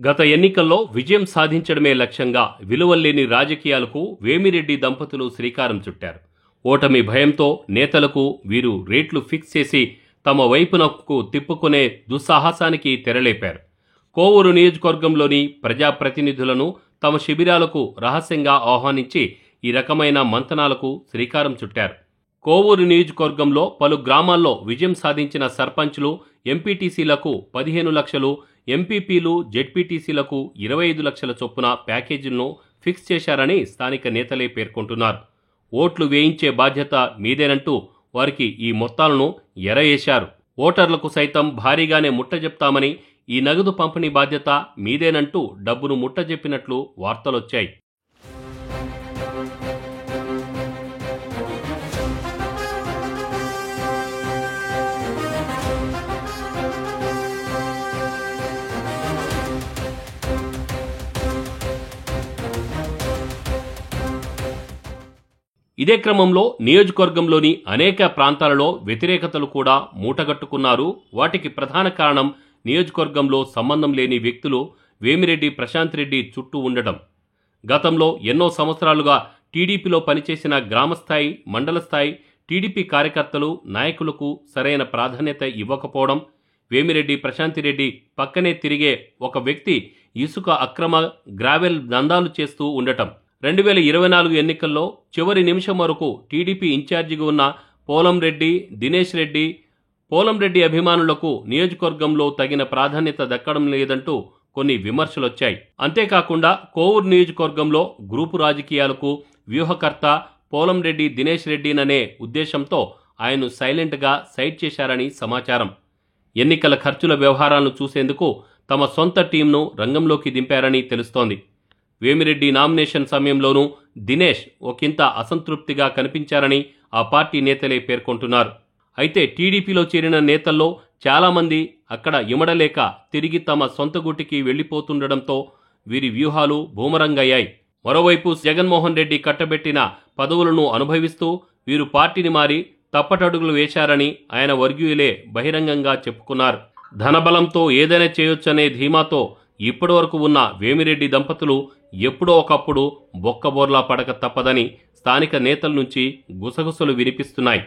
గత ఎన్నికల్లో విజయం సాధించడమే లక్ష్యంగా విలువల్లేని రాజకీయాలకు వేమిరెడ్డి దంపతులు శ్రీకారం చుట్టారు. ఓటమి భయంతో నేతలకు వీరు రేట్లు ఫిక్స్ చేసి తమ వైపునకు తిప్పుకునే దుస్సాహసానికి తెరలేపారు. కోవూరు నియోజకవర్గంలోని ప్రజాప్రతినిధులను తమ శిబిరాలకు రహస్యంగా ఆహ్వానించి ఈ రకమైన మంతనాలకు శ్రీకారం చుట్టారు. కోవూరు నియోజకవర్గంలో పలు గ్రామాల్లో విజయం సాధించిన సర్పంచ్లు, ఎంపీటీసీలకు 15 లక్షలు, ఎంపీపీలు, జెడ్పీటీసీలకు 25 లక్షల చొప్పున ప్యాకేజీలను ఫిక్స్ చేశారని స్థానిక నేతలే పేర్కొంటున్నారు. ఓట్లు వేయించే బాధ్యత మీదేనంటూ వారికి ఈ మొత్తాలను ఎరయేశారు. ఓటర్లకు సైతం భారీగానే ముట్టజెప్తామని, ఈ నగదు పంపిణీ బాధ్యత మీదేనంటూ డబ్బును ముట్టజెప్పినట్లు వార్తలొచ్చాయి. ఇదే క్రమంలో నియోజకవర్గంలోని అనేక ప్రాంతాలలో వ్యతిరేకతలు కూడా మూటగట్టుకున్నారు. వాటికి ప్రధాన కారణం నియోజకవర్గంలో సంబంధం లేని వ్యక్తులు వేమిరెడ్డి ప్రశాంత్ రెడ్డి చుట్టూ ఉండడం. గతంలో ఎన్నో సంవత్సరాలుగా టీడీపీలో పనిచేసిన గ్రామస్థాయి, మండల స్థాయి టీడీపీ కార్యకర్తలు, నాయకులకు సరైన ప్రాధాన్యత ఇవ్వకపోవడం, వేమిరెడ్డి ప్రశాంత్ రెడ్డి పక్కనే తిరిగే ఒక వ్యక్తి ఇసుక అక్రమ, గ్రావెల్ దందాలు చేస్తూ ఉండటం, 2024 ఎన్నికల్లో చివరి నిమిషం వరకు టీడీపీ ఇన్ఛార్జిగా ఉన్న పోలంరెడ్డి, దినేష్ రెడ్డి, పోలంరెడ్డి అభిమానులకు నియోజకవర్గంలో తగిన ప్రాధాన్యత దక్కడం లేదంటూ కొన్ని విమర్శలొచ్చాయి. అంతేకాకుండా కోవూరు నియోజకవర్గంలో గ్రూపు రాజకీయాలకు వ్యూహకర్త పోలంరెడ్డి దినేష్ రెడ్డిననే ఉద్దేశంతో ఆయన్ను సైలెంట్గా సైడ్ చేశారని సమాచారం. ఎన్నికల ఖర్చుల వ్యవహారాలను చూసేందుకు తమ సొంత టీంను రంగంలోకి దింపారని తెలుస్తోంది. వేమిరెడ్డి నామినేషన్ సమయంలోనూ దినేష్ ఒకంత అసంతృప్తిగా కనిపించారని ఆ పార్టీ నేతలే పేర్కొంటున్నారు. అయితే టీడీపీలో చేరిన నేతల్లో చాలామంది అక్కడ ఇమడలేక తిరిగి తమ సొంత గూటికి వెళ్లిపోతుండడంతో వీరి వ్యూహాలు బూమరంగయ్యాయి. మరోవైపు జగన్మోహన్ రెడ్డి కట్టబెట్టిన పదవులను అనుభవిస్తూ వీరు పార్టీని మారి తప్పటడుగులు వేశారని ఆయన వర్గీయులే బహిరంగంగా చెప్పుకున్నారు. ధనబలంతో ఏదైనా చేయొచ్చనే ధీమాతో ఇప్పటివరకు ఉన్న వేమిరెడ్డి దంపతులు ఎప్పుడో ఒకప్పుడు బొక్కబోర్లా పడక తప్పదని స్థానిక నేతల నుంచి గుసగుసలు వినిపిస్తున్నాయి.